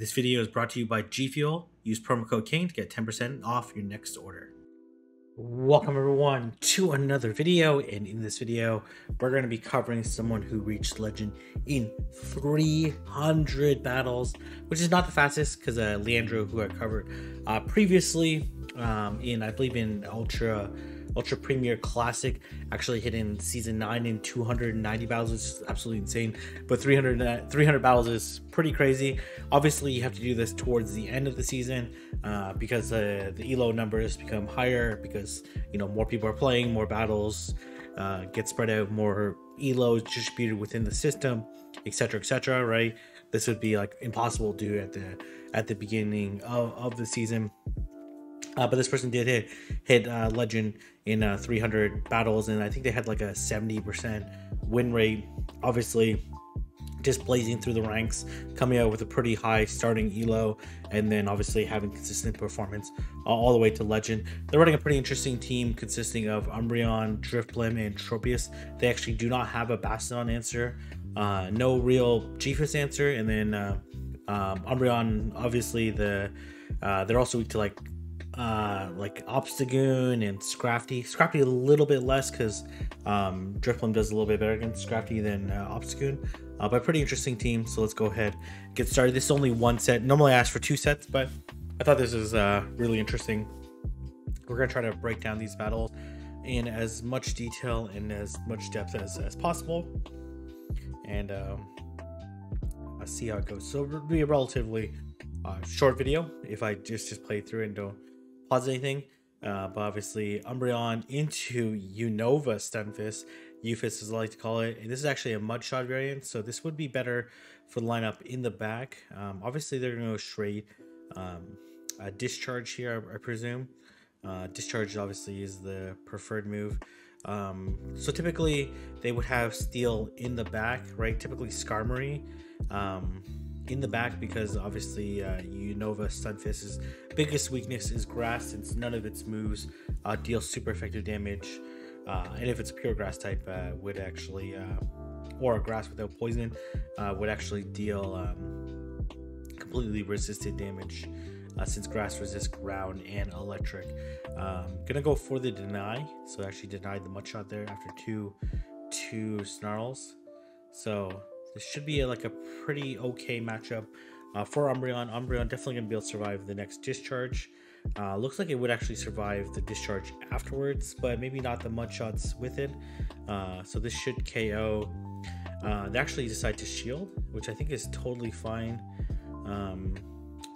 This video is brought to you by G Fuel. Use promo code Kane to get 10% off your next order. Welcome everyone to another video, and in this video we're going to be covering someone who reached legend in 300 battles, which is not the fastest because Leandro, who I covered previously in, I believe, in Ultra Premier Classic, actually hit in season 9 in 290 battles, which is absolutely insane. But 300 battles is pretty crazy. Obviously you have to do this towards the end of the season because the elo numbers become higher, because more people are playing, more battles get spread out, more elos distributed within the system, etc, right? This would be like impossible to do at the beginning of the season. But this person did hit legend in 300 battles, and I think they had like a 70% win rate. Obviously just blazing through the ranks, coming out with a pretty high starting elo, and then obviously having consistent performance all the way to legend. They're running a pretty interesting team consisting of Umbreon, Drifblim, and Tropius. They actually do not have a Bastion answer, no real G-Fist answer, and then Umbreon, obviously they're also weak to like Obstagoon and Scrafty a little bit less, because Drifblim does a little bit better against Scrafty than Obstagoon, but pretty interesting team. So let's go ahead and get started. This is only one set. Normally I ask for 2 sets, but I thought this was really interesting. We're gonna try to break down these battles in as much detail and as much depth as possible, and let's see how it goes. So it'll be a relatively short video if I just play through it and don't pause anything. But obviously Umbreon into Unova Stunfisk, Ufist as I like to call it, and this is actually a Mudshot variant, so this would be better for the lineup in the back. Obviously they're gonna go straight Discharge here, I presume. Discharge obviously is the preferred move. So typically they would have Steel in the back, right? Typically Skarmory in the back, because obviously Unova Stunfisk's biggest weakness is grass, since none of its moves deal super effective damage, and if it's a pure grass type, would actually or a grass without poison, would actually deal completely resisted damage, since grass resists ground and electric. Gonna go for the deny, so actually denied the Mudshot there after two snarls. So this should be like a pretty okay matchup for Umbreon. Umbreon definitely going to be able to survive the next Discharge. Looks like it would actually survive the Discharge afterwards, but maybe not the Mudshots with it. So this should KO. They actually decide to shield, which I think is totally fine.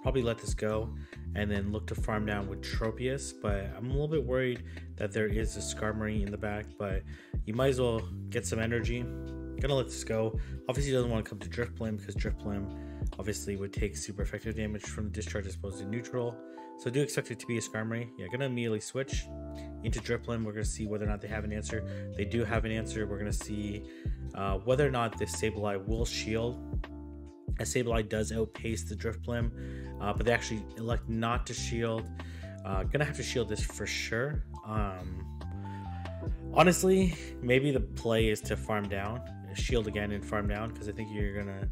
Probably let this go and then look to farm down with Tropius, but I'm a little bit worried that there is a Skarmory in the back, but you might as well get some energy. Gonna let this go. Obviously doesn't want to come to Drifblim, because Drifblim obviously would take super effective damage from the Discharge as opposed to neutral. So do expect it to be a Skarmory. Yeah, gonna immediately switch into Drifblim. We're gonna see whether or not they have an answer. They do have an answer. We're gonna see whether or not this Sableye will shield, as Sableye does outpace the Drifblim, but they actually elect not to shield. Gonna have to shield this for sure. Honestly, maybe the play is to farm down, shield again and farm down, because I think you're gonna,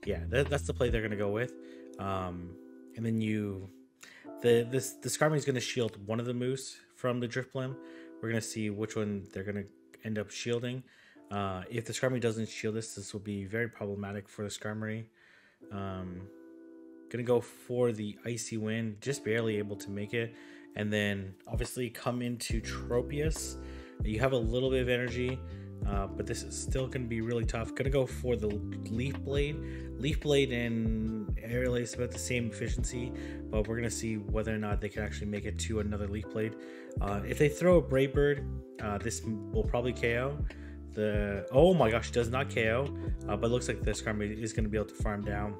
yeah, that's the play they're gonna go with. And then the Skarmory is gonna shield one of the moves from the Drifblim. We're gonna see which one they're gonna end up shielding. If the Skarmory doesn't shield this will be very problematic for the Skarmory. Gonna go for the Icy Wind, just barely able to make it, and then obviously come into Tropius. You have a little bit of energy, but this is still going to be really tough. Gonna go for the Leaf Blade. Leaf Blade and Aerial Ace about the same efficiency, but we're going to see whether or not they can actually make it to another Leaf Blade. If they throw a Brave Bird, this will probably KO. Oh my gosh, does not KO, but it looks like the Skarmory is going to be able to farm down.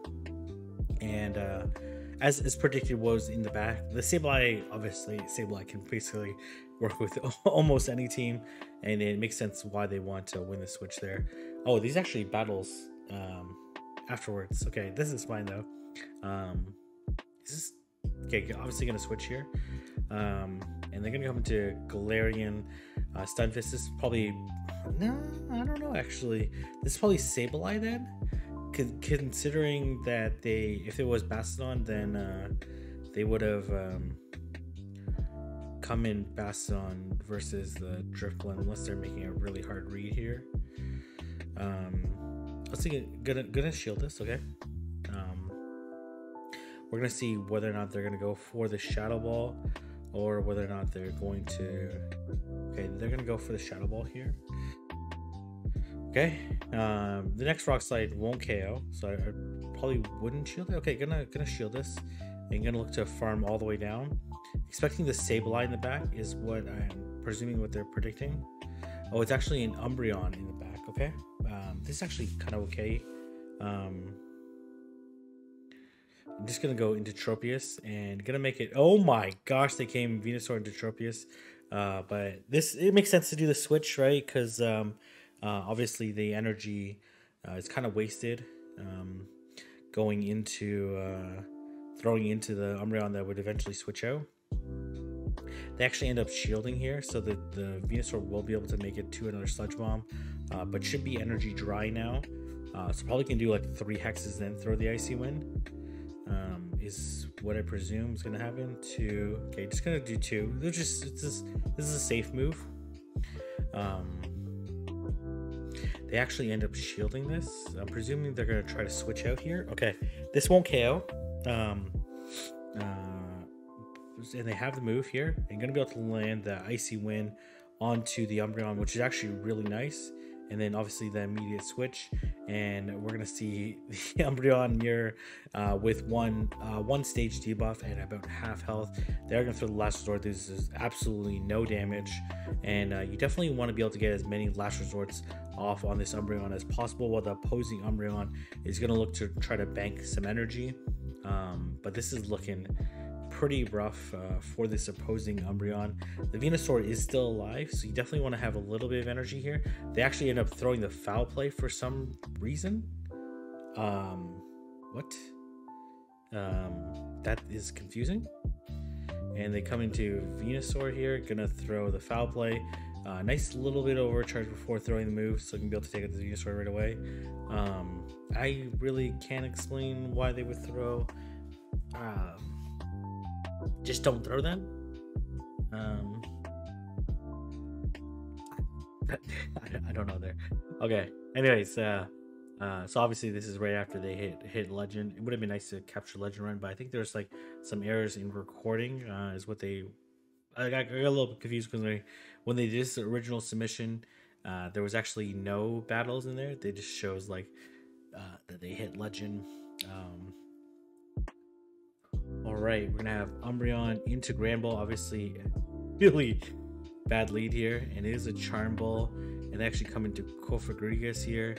And as predicted was in the back, the Sableye, obviously Sableye can basically work with almost any team, and it makes sense why they want to win the switch there. Oh, these actually battles afterwards. Okay, this is fine though. This is okay. Obviously gonna switch here, and they're gonna come into Galarian Stunfisk. This is probably, no, I don't know actually. This is probably Sableye then. considering that if it was Mastodon, then they would have come in Mastodon versus the Driftblood, unless they're making a really hard read here. Let's see. Gonna shield this, okay? We're gonna see whether or not they're gonna go for the Shadow Ball, or whether or not they're going to. Okay, they're gonna go for the Shadow Ball here. Okay, the next Rock Slide won't KO, so I probably wouldn't shield it. Okay, gonna shield this, and gonna look to farm all the way down. Expecting the Sableye in the back is what I'm presuming what they're predicting. Oh, it's actually an Umbreon in the back. Okay, this is actually kind of okay. I'm just gonna go into Tropius and gonna make it. Oh my gosh, they came Venusaur into Tropius, but it makes sense to do the switch, right? Because obviously the energy is kind of wasted going into throwing into the Umbreon that would eventually switch out. They actually end up shielding here, so that the Venusaur will be able to make it to another Sludge Bomb, but should be energy dry now. So probably can do like 3 hexes, then throw the Icy Wind. Is what I presume is going to happen. Okay, just gonna do 2. This is a safe move. They actually end up shielding this. I'm presuming they're going to try to switch out here. Okay, this won't KO. And they have the move here. And going to be able to land the Icy Wind onto the Umbreon, which is actually really nice. And then obviously the immediate switch, and we're gonna see the Umbreon mirror with one stage debuff and about half health. They're gonna throw the Last Resort. This is absolutely no damage, and you definitely want to be able to get as many Last Resorts off on this Umbreon as possible, while the opposing Umbreon is gonna look to try to bank some energy. But this is looking pretty rough for this opposing Umbreon. The Venusaur is still alive, so you definitely want to have a little bit of energy here. They actually end up throwing the Foul Play for some reason. What? That is confusing. And they come into Venusaur here, gonna throw the Foul Play. Nice little bit of overcharge before throwing the move, so you can be able to take out the Venusaur right away. I really can't explain why they would throw. Just don't throw them. I don't know there. Okay. Anyways, so obviously this is right after they hit Legend. It would have been nice to capture Legend Run, but I think there's like some errors in recording. Is what they. I got a little confused because when they did this original submission, there was actually no battles in there. They just shows like that they hit Legend. Alright, we're gonna have Umbreon into Grand Ball. Obviously, really bad lead here, and it is a Charm Ball. And they actually come into Cofagrigus here.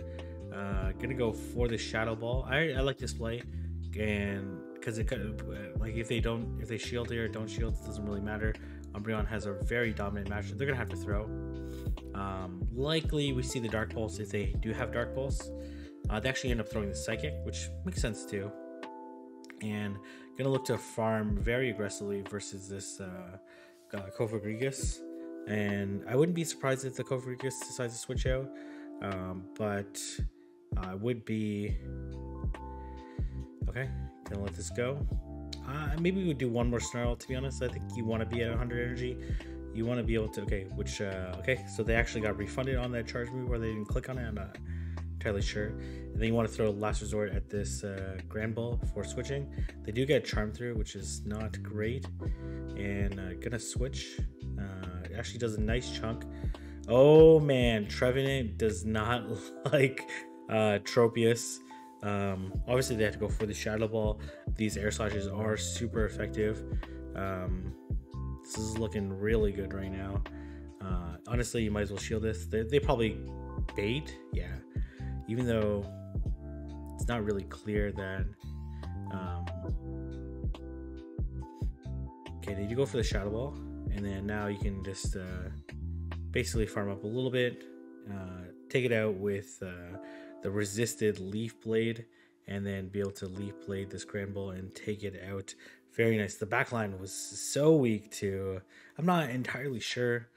Gonna go for the Shadow Ball. I like this play, and because it like if they shield here or don't shield, it doesn't really matter. Umbreon has a very dominant match. They're gonna have to throw. Likely we see the Dark Pulse if they do have Dark Pulse. They actually end up throwing the Psychic, which makes sense too. And gonna look to farm very aggressively versus this Cofagrigus. And I wouldn't be surprised if the Cofagrigus decides to switch out, but I would be okay. Gonna let this go. Maybe we would do one more Snarl. To be honest, I think you want to be at 100 energy. You want to be able to okay. So they actually got refunded on that charge move, or they didn't click on it. I'm not entirely sure. And then you want to throw Last Resort at this Grand Ball before switching. They do get Charm Through, which is not great. And gonna switch. It actually does a nice chunk. Oh man, Trevenant does not like Tropius. Obviously they have to go for the Shadow Ball. These air slashes are super effective. This is looking really good right now. Honestly, you might as well shield this. They probably bait, yeah. Even though it's not really clear that. Okay, they do go for the Shadow Ball, and then now you can just basically farm up a little bit, take it out with the resisted Leaf Blade, and then be able to Leaf Blade this Grand Ball and take it out. Very nice. The backline was so weak too. I'm not entirely sure.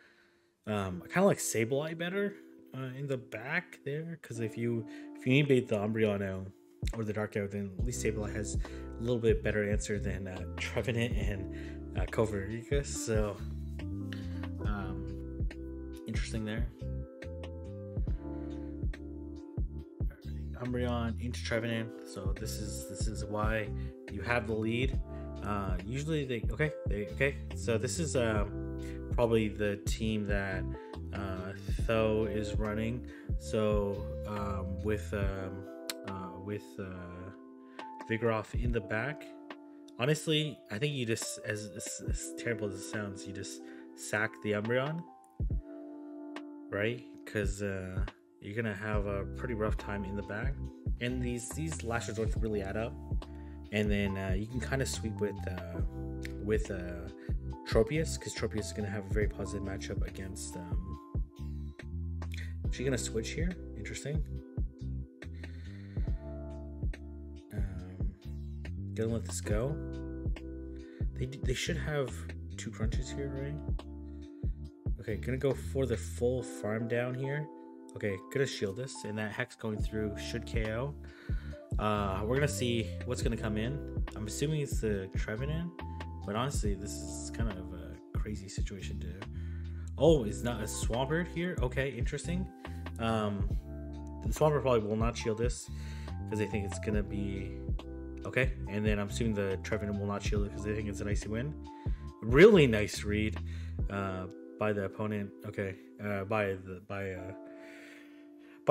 I kind of like Sableye better in the back there, because if you need bait the Umbreon out, or the Dark Arrow, then at least Sableye has a little bit better answer than Trevenant and Kovarika. So interesting there. Umbreon into Trevenant, so this is why you have the lead. Usually okay. So this is probably the team that Tho is running. So with Vigoroth in the back. Honestly, I think you just, as terrible as it sounds, you just sack the Umbreon, right? Because you're gonna have a pretty rough time in the back, and these last resorts really add up. And then you can kind of sweep with Tropius, because Tropius is gonna have a very positive matchup against. She's gonna switch here. Interesting. Gonna let this go. They should have 2 crunches here, right? Okay, gonna go for the full farm down here. Okay, gonna shield this, and that Hex going through should KO. We're gonna see what's gonna come in. I'm assuming it's the Trevenant, but honestly, this is kind of a crazy situation to. Oh, it's not a Swampert here. Okay, interesting. The Swampert probably will not shield this because they think it's gonna be. Okay, and then I'm assuming the Trevenant will not shield it because they think it's an icy win. Really nice read by the opponent. Okay, by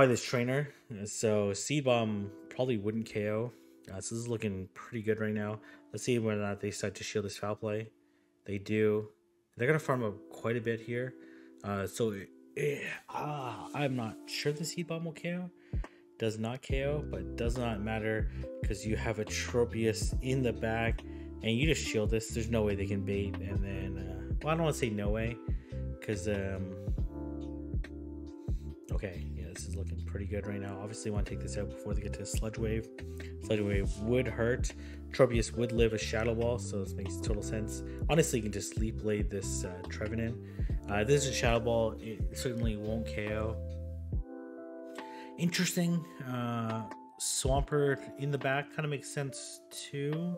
this trainer. So Seed Bomb probably wouldn't KO. So this is looking pretty good right now. Let's see whether or not they decide to shield this foul play. They do. They're gonna farm up quite a bit here. I'm not sure the Seed Bomb will KO. Does not KO, but does not matter because you have a Tropius in the back and you just shield this. There's no way they can bait. And then, well, I don't want to say no way because, okay, yeah, this is looking pretty good right now. Obviously, want to take this out before they get to Sludge Wave. Sludge Wave would hurt. Tropius would live a Shadow Ball, so this makes total sense. Honestly, you can just Leap Blade this Trevenant. This is a Shadow Ball. It certainly won't KO. Interesting. Swampert in the back kind of makes sense too.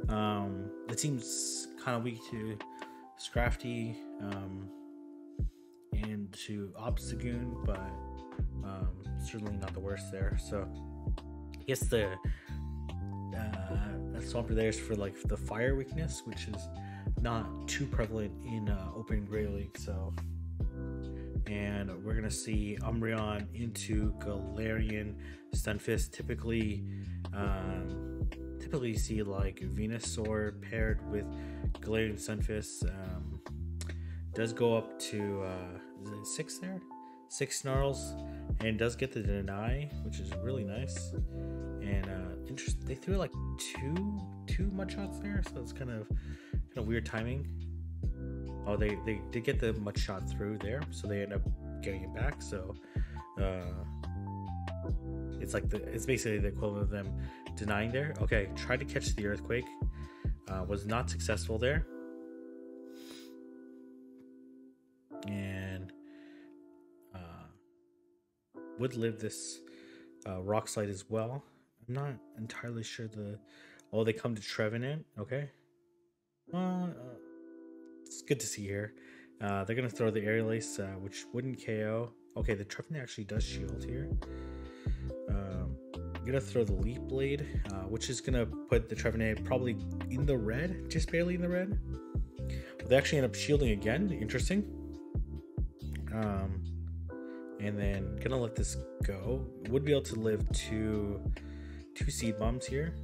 It seems kind of weak to Scrafty and to Obstagoon, but certainly not the worst there. So I guess that Swampert there is for like the fire weakness, which is not too prevalent in Open Grey League. So. And we're gonna see Umbreon into Galarian Stunfisk. Typically you see like Venusaur paired with Galarian Stunfisk. Does go up to is it 6 there? 6 Snarls, and does get the deny, which is really nice. And they threw like two Mudshots there, so it's kind of weird timing. Oh, they did get the Mudshot through there, so they end up getting it back. So it's basically the equivalent of them denying there. Okay, tried to catch the Earthquake, was not successful there, and would live this Rock Slide as well. I'm not entirely sure they come to Trevenant. Okay. It's good to see here. They're going to throw the Aerial Ace, which wouldn't KO. Okay, the Trevenant actually does shield here. Going to throw the Leap Blade, which is going to put the Trevenant probably in the red, just barely in the red. They actually end up shielding again. Interesting. And then going to let this go. Would be able to live two Seed Bombs here.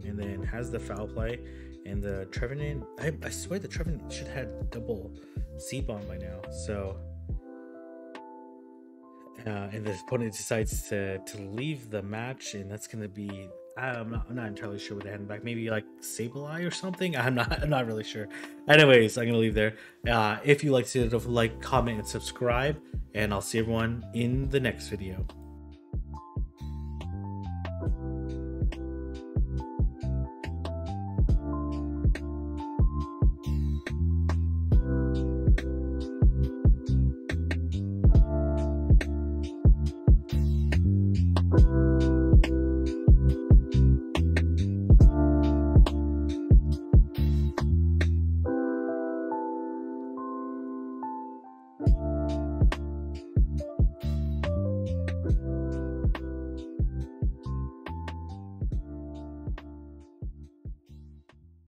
And then has the foul play. And the Trevenant, I swear the Trevenant should have double Seed Bomb by now. So, and the opponent decides to leave the match, and that's going to be, I'm not entirely sure what they had in back. Maybe like Sableye or something. I'm not really sure. Anyways, I'm going to leave there. If you like to, like, comment, and subscribe, and I'll see everyone in the next video.